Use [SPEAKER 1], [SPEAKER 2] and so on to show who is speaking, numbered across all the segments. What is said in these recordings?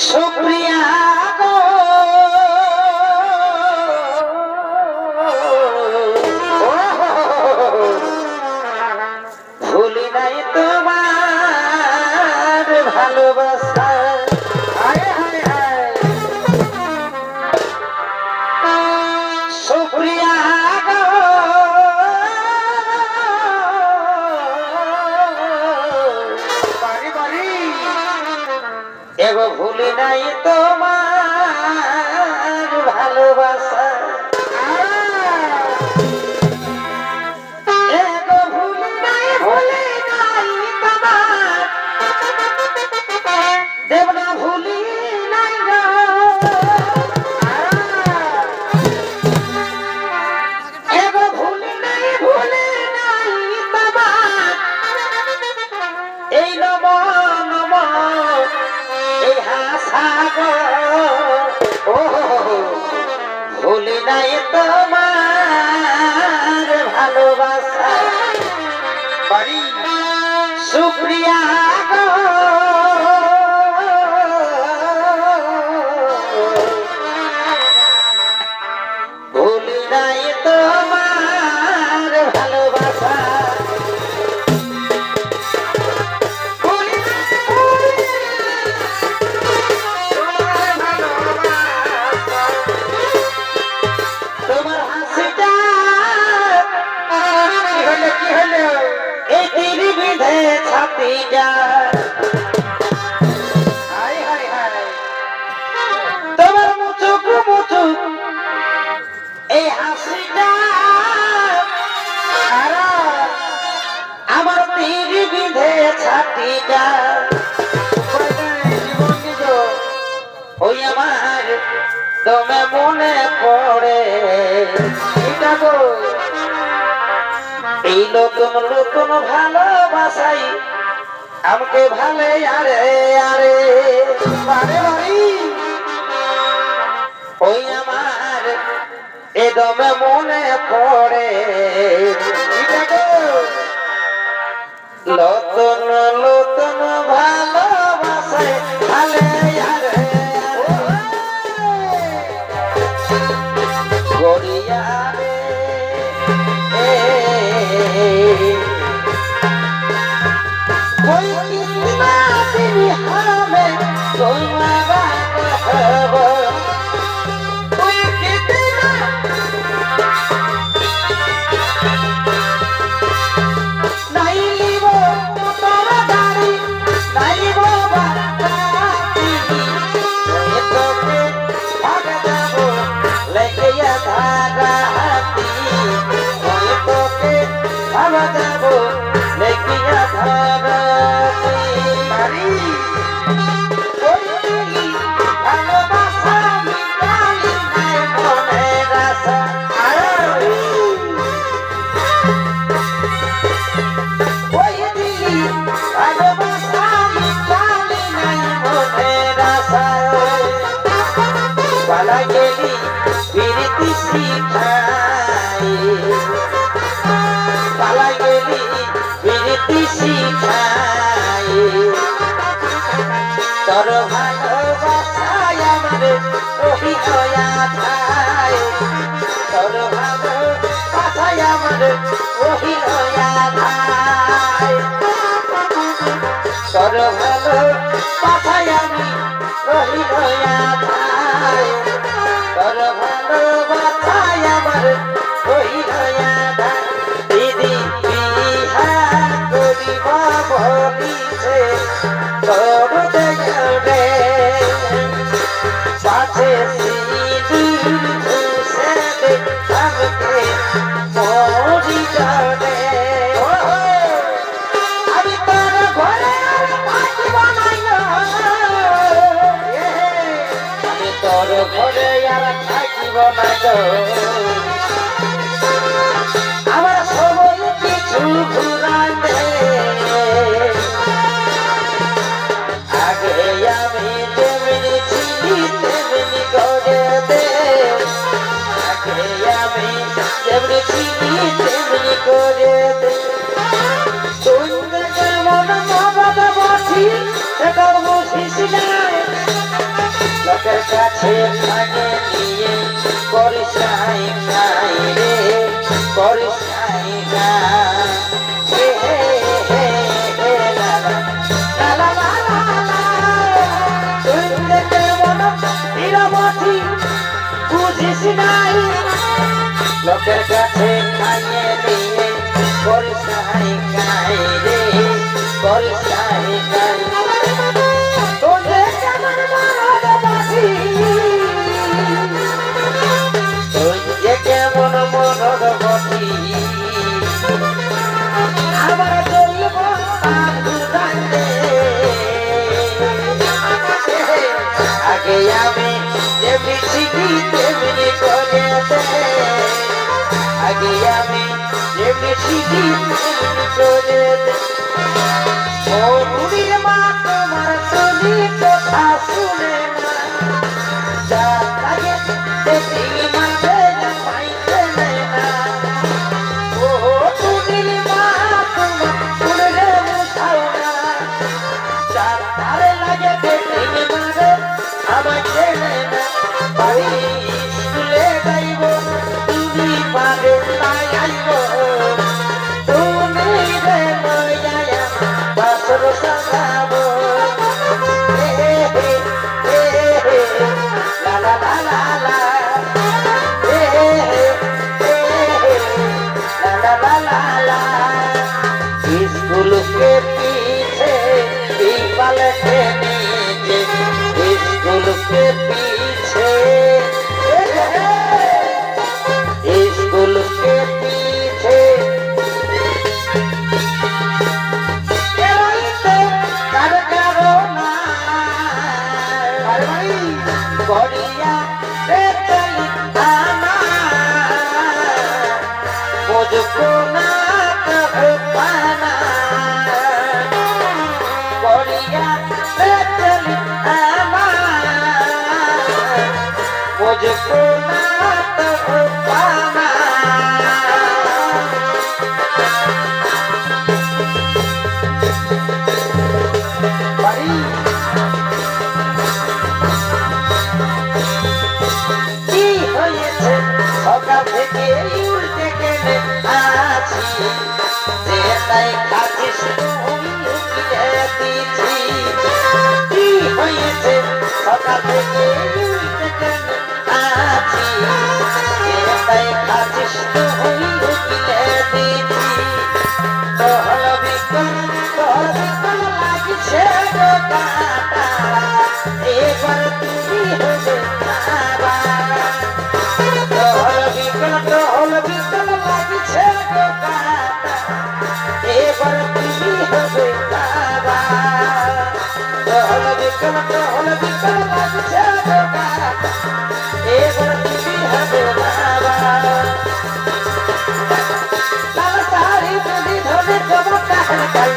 [SPEAKER 1] শুকরিয়া গো ভুলি নাই তোমার ভালোবাসা। শুকরিয়া গো বাড়ি বাড়ি এগো ভুলি নাই তোমার ভালোবাসা। এগো ভুলি নাই তোমার দেবনা ভুলি নাই গো। এগো ভুলি নাই তোমার এই নম নম এই হাসাগো ভুলি নাই তোমার ভালোবাসা। বাড়ি শুকরিয়া গো ভুলি নাই তোমার ভালোবাসা। তোমার হাসিটা কি হলো এই তীর বিধে ছাতিটা। তোমার মুচুক এই হাসিটা আমার তীর বিধে ছাতিটা। ওই আমার দমে মনে পড়ে এই নতুন নতুন ভালোবাসাই আমাকে ভালে আরে আরে বারে বাড়ি ওই আমার এ দমে মনে পড়ে নতুন নতুন ভালোবাসাই ভালে আরে গড়িয়া कोई कितना दिन हमें तुम्हारा खबर कोई कितना नहीं लीवो तोरा गाड़ी नहीं वो बाती ये तो के भाग जाबो लेके या धागा हाथी ये तो के भाग जाबो लेके या धागा পালা গেলি ফিরতি শিখাই পালা গেলি ফিরতি শিখাই তোর ভালোবাসায় আমার রহিয়া যায় তোর ভালোবাসায় আমার রহিয়া যায় তোর ভালোবাসায় আমি রহিয়া যায় তোর ভালোবাসায় আমার রহিয়া যায় দিদি বিহা করিব বলিছে তোর দেখে সাথে সিঁদুর ঘুষে দে আমাকে মরি যাবে আমি তোর ঘরে থাকিব না আমি তোর ঘরে আর থাকিব না আমার সময় কিছু ঘুরাতে আগে আমি তেমনি ছিলি তেমনি করে দে আগে আমি তেমনি ছিলি তেমনি করে দে তুই কেমন মমতা বাসি সে করবো শিশির কাছে থাকে নিয়ে করিস নাই নাই রে করিস নাই না হে হে হে হে লা লা লা লা লা লা তুই দেখে মন নিরবধি বুঝিস নাই লোকের কাছে খাইয়ে নিয়ে করিস নাই নাই রে করিস নাই নাই আগে আমি যেমনি শিখি তেমনি করে আগে আমি যেমনি শিখি তেমনি করে ও বুড়ির মা তোমার শুনি কথা শুনে না যা লাগে দেখি মাঝে পাইতে না ও বুড়ির মা তোমার শুনলে মুছাও না যা তারে লাগে দেখি মাঝে আমার ছেলে না বাড়ি স্কুলে যাইব তুমি পারে তাই আইব তুমি রে লইয়া বাসর সাজাবো হে হে হে হে লা লা লা লা লা হে হে হে লা লা লা লা ला स्कूल के पीछे दीवाल के नीचे स्कूल के पीछे स्कूल के पीछे करो ना बढ़िया आना मुझको ना कहो पाना बढ़िया आना मुझको ना कहो पाना সকাল থেকে উল্টে গেলে আছি যেটাই খাচ্ছিস লুকিয়ে দিচ্ছি কি হয়েছে সকাল থেকে উল্টে গেলে আছি যেটাই খাচ্ছিস লুকিয়ে দিচ্ছি তোর বিকল লাগছে গো কাটা এবার তুমি হবে বাবা হল বিকল লাগছে গো কাটা এবার তুমি হবে বাবা হল বিকল লাগছে গো কাটা এবার তুমি হবে বাবা লাল সারি তুমি ধরে চমকটা হেলকাই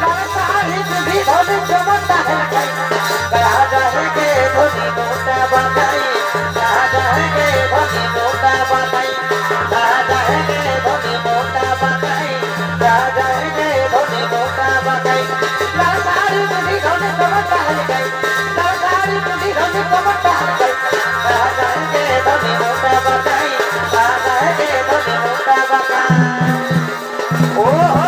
[SPEAKER 1] লাল সারি তুমি ধরে চমকটা হেলকাই कहा जाएंगे धोनी नोटा बनाई कहा जाएंगे धोनी नोटा बनाई कहा जाएंगे धोनी नोटा बनाई कहा जाएंगे धोनी नोटा बनाई लाल साड़ी तुझी धोनी चमकता हलकाई लाल साड़ी तुझी धोनी चमकता हलकाई कहा जाएंगे धोनी नोटा बनाई कहा जाएंगे धोनी नोटा बनाई ओ हो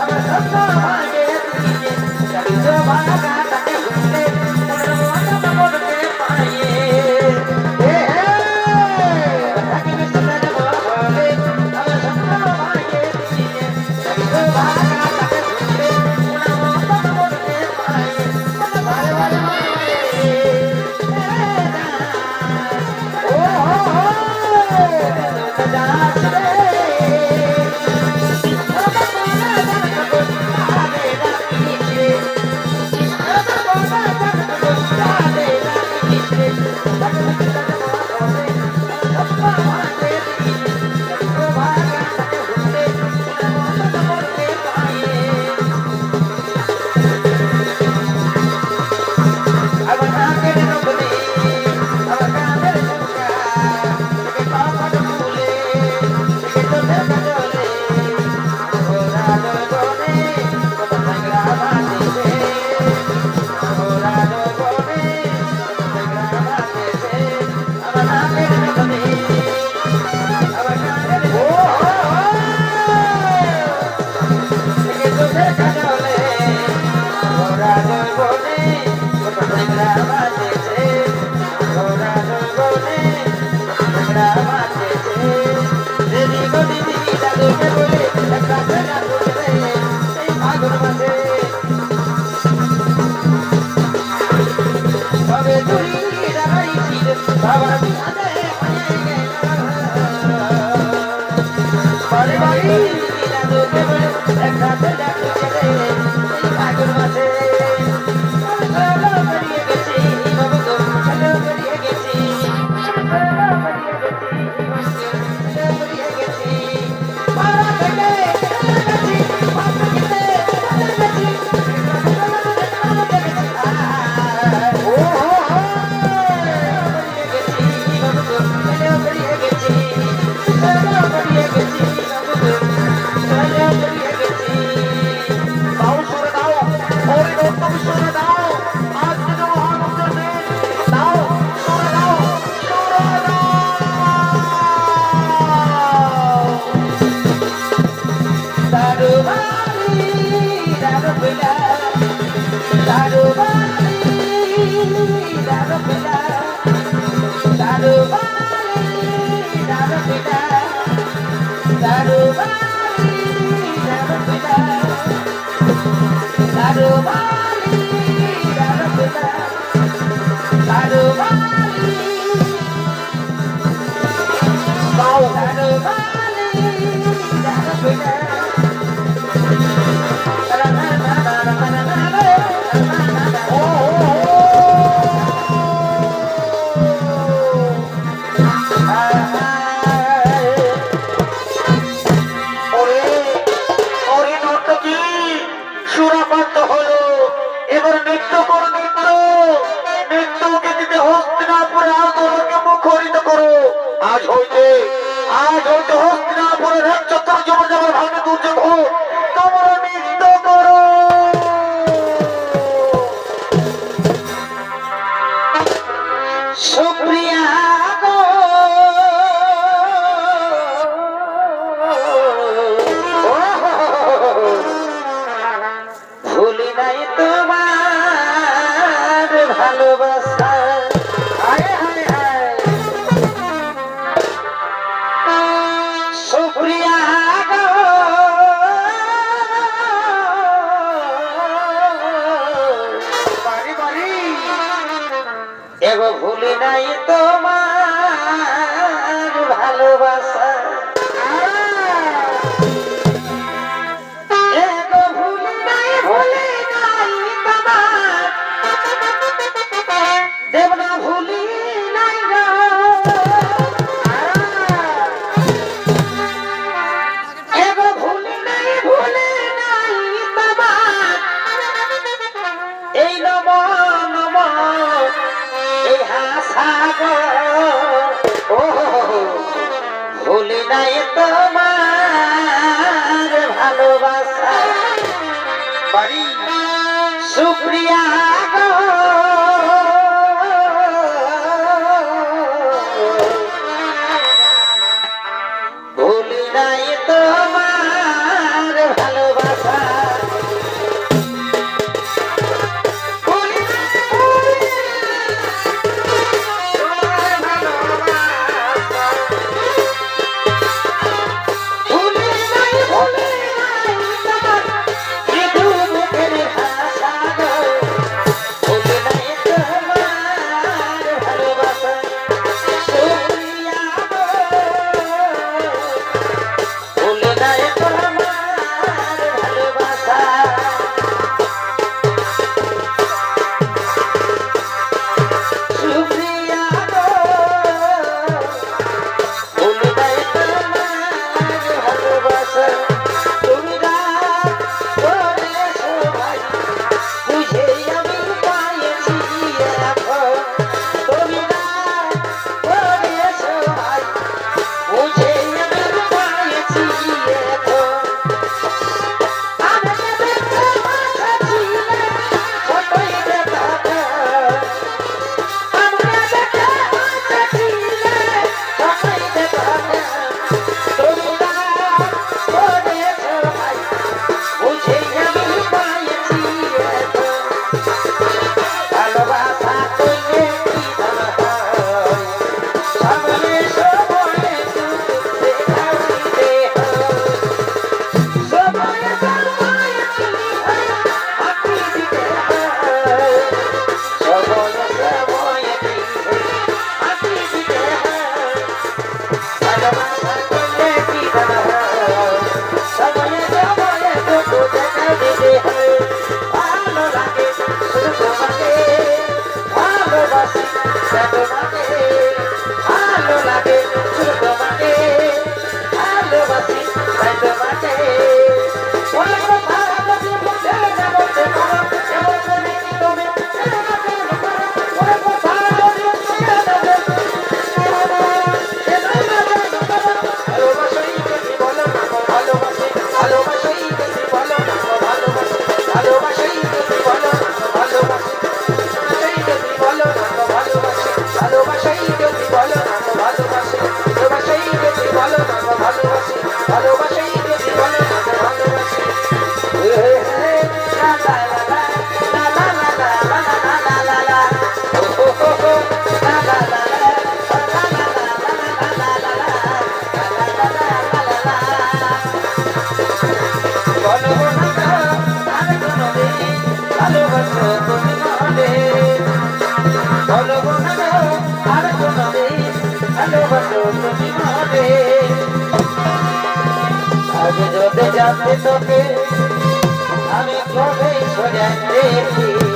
[SPEAKER 1] हम सब भागे तुझे कभी जो भागा तके भूले मन मोड़ के पाए हे हे सदन बोले हम सब भागे तुझे कभी जो भागा तके भूले मन मोड़ के पाए मन भारे भारे ओ हो जा रे ওরে নতুন সুরে দাও আজকে তো আনন্দের দিন দাও সুরে দাও সুরে দাও দারু বাড়ি দারু পিলা দারু বাড়ি দারু পিলা দারু বাড়ি দারু পিলা দারু বাড়ি দারু পিলা দারু বাড়ি দারু পিলা দারু বাড়ি দাও দারু বাড়ি দারু পিলা সুরাপান্ত হলো এবার নৃত্য করো নৃত্য নৃত্যকে দিতে হস্তিনাপুরে আন্দোলনকে মুখরিত করো আজ হইতে হস্তিনাপুরের এক চত্বর জমা যাবার ভাঙে দুর্যোগ হোক তোমরা নৃত্য করো সুপ্রিয়া ভুলি নাই তোমার ভালোবাসা হায় হায় হায় সুপ্রিয়া বাড়ি বাড়ি এগো ভুলি নাই তোমার ভালোবাসা দেবনা ভুলি নাই গো এগো ভুলি নাই তোমার এই নম নম এই হাসা গো ও ভুলি নাই তোমার ভালোবাসা বাড়ি সুপ্রিয়া গো ভুলি নাই তোমার ভালোবাসা ভুলি নাই তোমার মৃদু মুখের ভাষা গো তুমি মানে আগে যদি জানতে তোকে আমি কবে সোজা দেখি